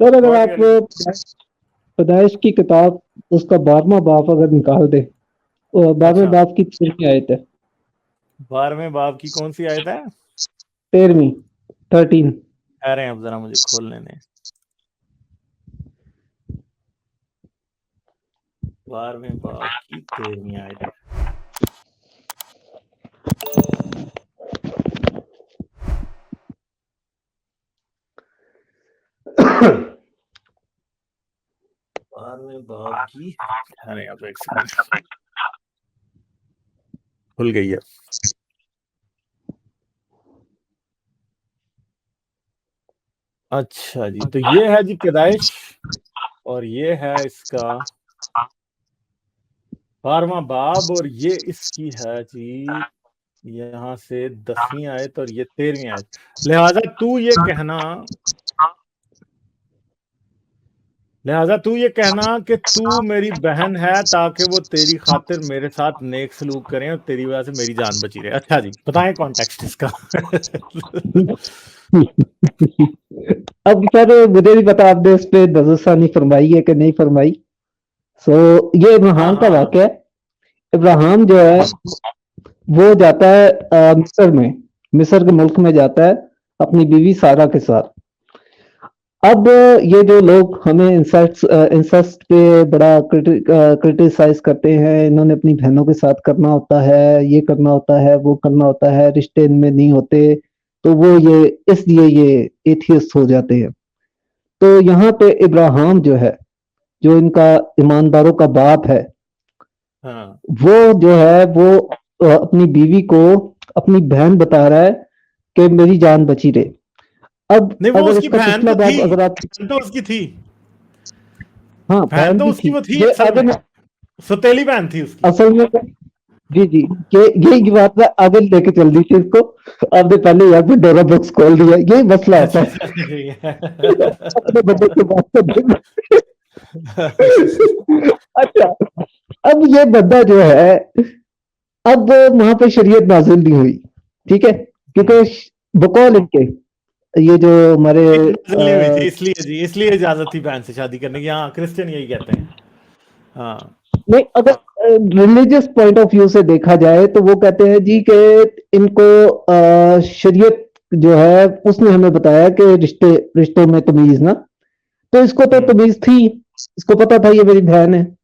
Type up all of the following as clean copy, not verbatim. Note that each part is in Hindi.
सर अगर बहुत आप गहरी। पैदाइश की किताब उसका 12वां बाप अगर निकाल दे, 12वें अच्छा, बाप की 13वीं आयत है। 12वें बाब की कौन सी आयत है? 13वीं, 13। कह रहे हैं, अब जरा मुझे खोलने दें। 12वें बाब की 13वीं आयत। बारहवें बाब की, अरे अब एक सेकंड, खुल गई है। अच्छा जी, तो ये है जी पैदाइश, और ये है इसका 12वां बाब, और ये इसकी है जी यहाँ से 10वीं आयत, और ये 13वीं आयत। लिहाजा तू ये कहना कि तू मेरी बहन है, ताकि वो तेरी खातिर मेरे साथ नेक सलूक करें और तेरी वजह से मेरी जान बची रहे। अच्छा जी, बताएं कॉन्टेक्स्ट इसका। अब सर मुझे नहीं पता आपने इस पे नजरसानी फरमाई है कि नहीं फरमाई। सो ये हाँ इब्राहिम का हाँ। वाक़या है। इब्राहिम जो है वो जाता है मिस्र में, मिस्र के मुल्क में जाता है अपनी बीवी सारा के साथ। अब ये जो लोग हमें इंसेस्ट पे बड़ा क्रिटिसाइज करते हैं, इन्होंने अपनी बहनों के साथ करना होता है, ये करना होता है, वो करना होता है, रिश्ते इनमें नहीं होते, तो वो ये इसलिए ये एथियस्ट हो जाते हैं। तो यहाँ पे इब्राहिम जो है, जो इनका ईमानदारों का बाप है, हाँ, वो जो है वो अपनी बीवी को अपनी बहन बता रहा है कि मेरी जान बची रहे। अब नहीं वो अगर उसकी इसका बहन पिछला तो थी, बाब अगर आप, बहन तो उसकी थी, हाँ बहन बहन तो भी उसकी थी, वो थी ये असल आगे में, सौतेली बहन थी उसकी। असल में जी जी, ये यही बात मैं आगे लेके चल दी थी इसको। आपने पहले यहाँ पे डोरा बॉक्स खोल दिया, यही मसला होता अच्छा है अच्छा। अपने बंदे की बात करते में। अच्छा, अब ये बंदा जो है, अब वहां पे शरीयत नाजिल नहीं हुई, ठीक है, क्योंकि बकौल इनके ये जो हमारे नाजिल नहीं हुई थी, इसलिए जी, इसलिए इजाजत थी बहन से शादी करने की। हाँ, क्रिश्चियन यही कहते हैं। हाँ। नहीं, अगर रिलीजियस पॉइंट ऑफ व्यू से देखा जाए तो वो कहते हैं जी कि इनको शरीयत जो है उसने हमें बताया कि रिश्ते रिश्तों में तमीज ना, तो इसको तो तमीज थी, इसको पता था ये मेरी बहन है।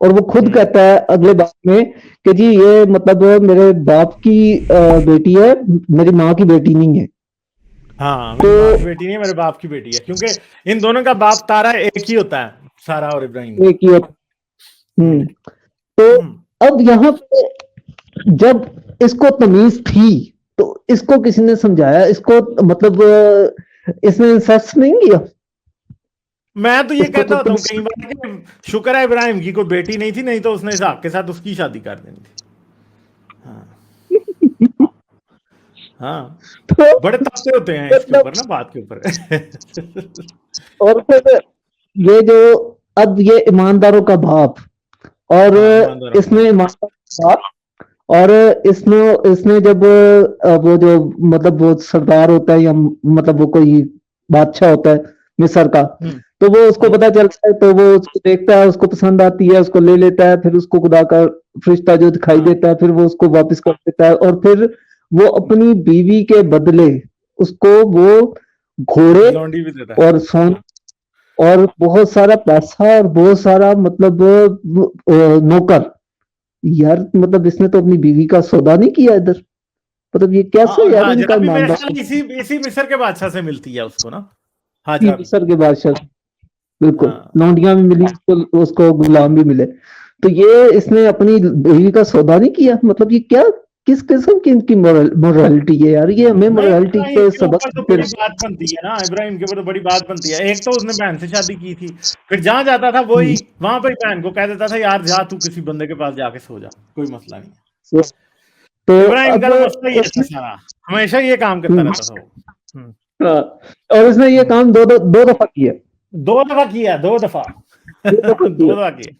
और वो खुद कहता है अगले बात में कि जी ये मतलब मेरे बाप की बेटी है, मेरी माँ की बेटी नहीं है। हाँ, तो मेरी माँ की बेटी नहीं है, मेरे बाप की बेटी है, क्योंकि इन दोनों का बाप तारा एक ही होता है, सारा और इब्राहिम का। एक ये हम्म। तो हम्म। अब यहाँ पे जब इसको तमीज थी तो इसको किसी ने समझाया, इसको मतलब इसने इंसेस्ट नहीं किया, मैं तो ये इसको कहता तो होता हूँ कई बार कि शुक्र है इब्राहिम की कोई बेटी नहीं थी, नहीं तो उसने इसहाक के साथ उसकी शादी कर देनी थी। हाँ। हाँ, तो बड़े तथ्य होते हैं इसके मतलब ऊपर ना, बात के ऊपर। और फिर ये जो अब ये ईमानदारों का बाप, और हाँ, ईमानदारों का इसमें बाप। ईमानदारों का बाप, और इसमें इसने जब वो जो मतलब वो सरदार होता है या मतलब वो कोई बादशाह होता है मिस्र का, हम्म। तो वो उसको हम्म। पता चलता है तो वो उसको देखता है, उसको पसंद आती है, उसको ले लेता है, फिर उसको खुदा का फरिश्ता जो दिखाई हाँ, देता है फिर वो उसको वापस कर देता है, और फिर वो अपनी बीवी के बदले उसको वो घोड़े लौंडी भी देता है। और सोन और बहुत सारा पैसा और बहुत सारा मतलब नौकर, यार मतलब इसने तो अपनी बीवी का सौदा नहीं किया इधर, मतलब ये हाँ, कैसे और यार इनका हाजरा भी मेरे ईमानदार। ख्याल इसी इसी मिस्र के बादशाह से मिलती है उसको ना, जी, हाजरा भी। मिस्र के बादशाह, बिल्कुल हाँ। लौंडियां भी मिली उसको गुलाम भी मिले। तो ये इसने अपनी बीवी का सौदा नहीं किया, मतलब ये क्या किस किस्म की इनकी मोरालिटी है यार, ये हमें नहीं, मोरालिटी इब्राहिम पे के सबक ऊपर तो देते बड़ी रहे। बात बनती है ना, इब्राहिम के ऊपर तो बड़ी बात बनती है। एक तो उसने बहन से शादी की थी, फिर जहां जाता था वही वहां पर बहन को कह देता था, यार जा तू किसी बंदे के पास जाके सो जा, कोई मसला नहीं तो है। इब्राहिम अब का तो मसला ही था उसने सारा, हमेशा ये काम करता रहता था वो। हम्म। हाँ, और उसने ये हम्म। काम दो दफा किया, दो दफा किया, दो दफा। दो दफा दो किया। दफा किया।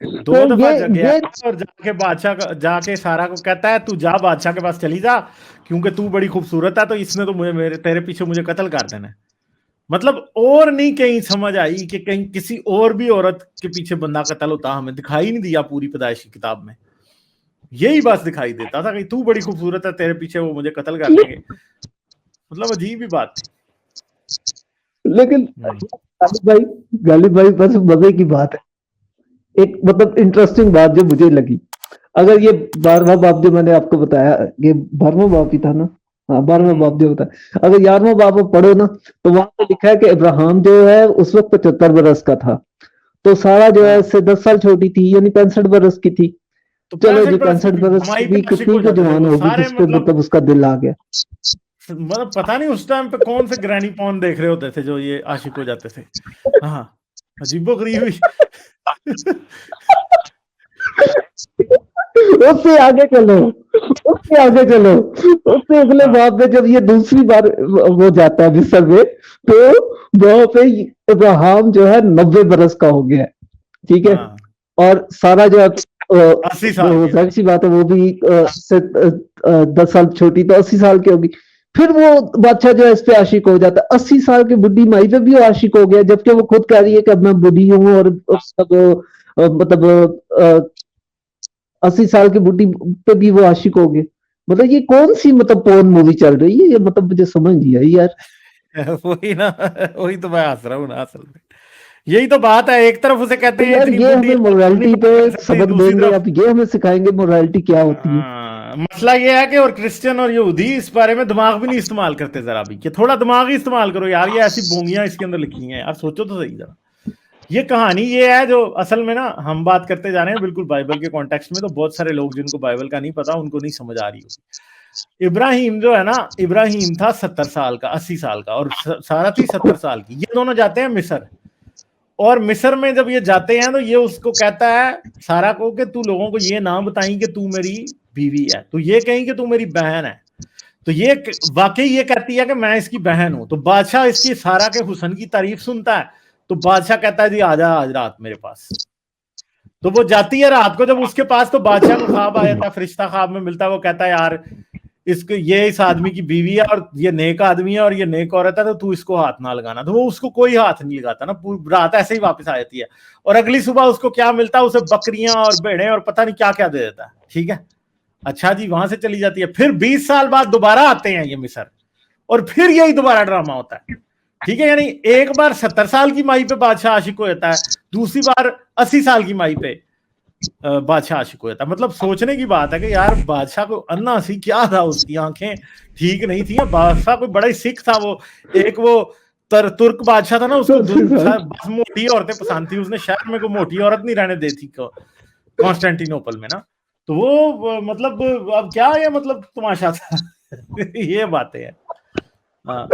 दो तो दफा गया ये और जाके जाके सारा को कहता है, तू जा बादशाह के पास चली जा, क्योंकि तू बड़ी खूबसूरत है, तो इसने तो मुझे मेरे तेरे पीछे मुझे कत्ल कर देना है। मतलब और नहीं कहीं समझ आई कि कहीं किसी और भी औरत के पीछे बंदा कत्ल होता, हमें दिखाई नहीं दिया पूरी पैदाइश की किताब में। यही बस दिखाई देता था कि तू बड़ी खूबसूरत है, तेरे पीछे वो मुझे कत्ल कर देंगे। मतलब अजीब ही बात थी। लेकिन गालिब भाई बस मजे की बात है, एक मतलब इंटरेस्टिंग बात जो मुझे लगी, अगर ये 12वां बाब जो मैंने आपको बताया, ये 12वां बाब ही था ना, हाँ 12वां बाब जो होता है, अगर 11वां बाब पढ़ो ना तो वहां पे लिखा है कि इब्राहिम जो है उस वक्त 75 बरस का था, तो सारा जो है इससे 10 साल छोटी थी, यानी 65 बरस की थी। तो चलो 65 जी, बरस 65 बरस हमारी भी पे आशिक कितनी हो को जाते थे जवान वो होगी सारे, जिसपे मतलब उसका दिल आ गया। मतलब पता नहीं उस टाइम पे कौन से ग्रैनी पॉन देख रहे होते थे जो ये आशिक हो जाते थे। हाँ, अजीबो गरीब ही। उससे आगे चलो, उससे आगे चलो, उससे अगले हाँ, बाब में जब ये दूसरी बार वो जाता है मिस्र में, तो वहां पे इब्राहिम जो है 90 बरस का हो गया है, ठीक है, हाँ, और सारा जो है 80 साल के। जाहिर सी बात है वो भी से 10 साल छोटी, तो 80 साल की होगी। फिर वो बादशाह जो है इस पे आशिक हो जाता है, 80 साल की बुढ़ी माई पे भी वो आशिक हो गया, जबकि वो खुद कह रही है कि अब मैं बुढ़ी हूँ, और सब मतलब 80 साल की बुढ़ी पे भी वो आशिक हो गए। मतलब ये कौन सी मतलब पोर्न मूवी चल रही है, ये मतलब मुझे समझ नहीं आई यार। वही ना, वही तो मैं हंस रहा हूँ ना असल में। यही तो बात है, एक तरफ उसे कहते तो हैं यार इतनी ये बुढ़ी हमें है नहीं मोरालिटी पे बात कर सकती, सबक दूसरी देंगे, तरफ अब ये हमें सिखाएंगे मोरालिटी क्या होती है। मसला ये है कि और क्रिश्चियन और यहूदी इस बारे में दिमाग भी नहीं इस्तेमाल करते जरा भी, कि थोड़ा दिमाग ही इस्तेमाल करो यार, ये ऐसी बोंगियां इसके अंदर लिखी हैं यार, सोचो तो सही जरा। ये कहानी ये है जो असल में ना हम बात करते जा रहे हैं बिल्कुल बाइबल के कॉन्टेक्स्ट में, तो बहुत सारे लोग जिनको बाइबल का नहीं पता उनको नहीं समझ आ रही होगी। इब्राहिम जो है ना, इब्राहिम था 70 साल का, 80 साल का, और सारा थी 70 साल की। ये दोनों जाते हैं मिस्र, और मिस्र में जब ये जाते हैं तो ये उसको कहता है सारा को कि तू लोगों को ये ना बताई कि तू मेरी बीवी है, तो ये कहीं कि तू मेरी बहन है। तो ये वाकई ये कहती है कि मैं इसकी बहन हूं। तो बादशाह इसकी सारा के हुस्न की तारीफ सुनता है, तो बादशाह कहता है जी आजा आज रात मेरे पास। तो वो जाती है रात को जब उसके पास, तो बादशाह को ख्वाब आ जाता है, फरिश्ता ख्वाब में मिलता है, वो कहता है यार इसको, ये इस आदमी की बीवी है और ये नेक आदमी है और ये नेक औरत है, तो तू इसको हाथ ना लगाना। तो वो उसको कोई हाथ नहीं लगाता ना, पूरी रात ऐसे ही वापस आ जाती है, और अगली सुबह उसको क्या मिलता है, उसे बकरियां और भेड़ें और पता नहीं क्या क्या दे देता है। ठीक है, अच्छा जी, वहां से चली जाती है। फिर 20 साल बाद दोबारा आते हैं ये मिस्र, और फिर यही दोबारा ड्रामा होता है। ठीक है, यानी एक बार 70 साल की माई पे बादशाह आशिक हो जाता है, दूसरी बार 80 साल की माई पे बादशाह आशिक हो जाता है। मतलब सोचने की बात है कि यार बादशाह को अन्ना सी क्या था, उसकी आंखें ठीक नहीं थी, बादशाह कोई बड़ा ही सिख था वो। एक वो तुर्क बादशाह था ना, उसको बस मोटी औरतें पसंद थी, उसने शहर में कोई मोटी औरत नहीं रहने दी थी कॉन्स्टेंटिनोपल में ना। तो वो मतलब अब क्या है, मतलब तमाशा था। ये बातें हैं। हाँ,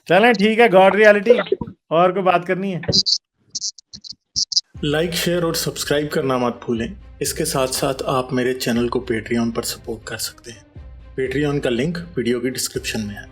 चलें ठीक है, गॉड रियलिटी। और कोई बात करनी है? लाइक, शेयर और सब्सक्राइब करना मत भूलें। इसके साथ साथ आप मेरे चैनल को पेट्रियन पर सपोर्ट कर सकते हैं। पेट्रियन का लिंक वीडियो की डिस्क्रिप्शन में है।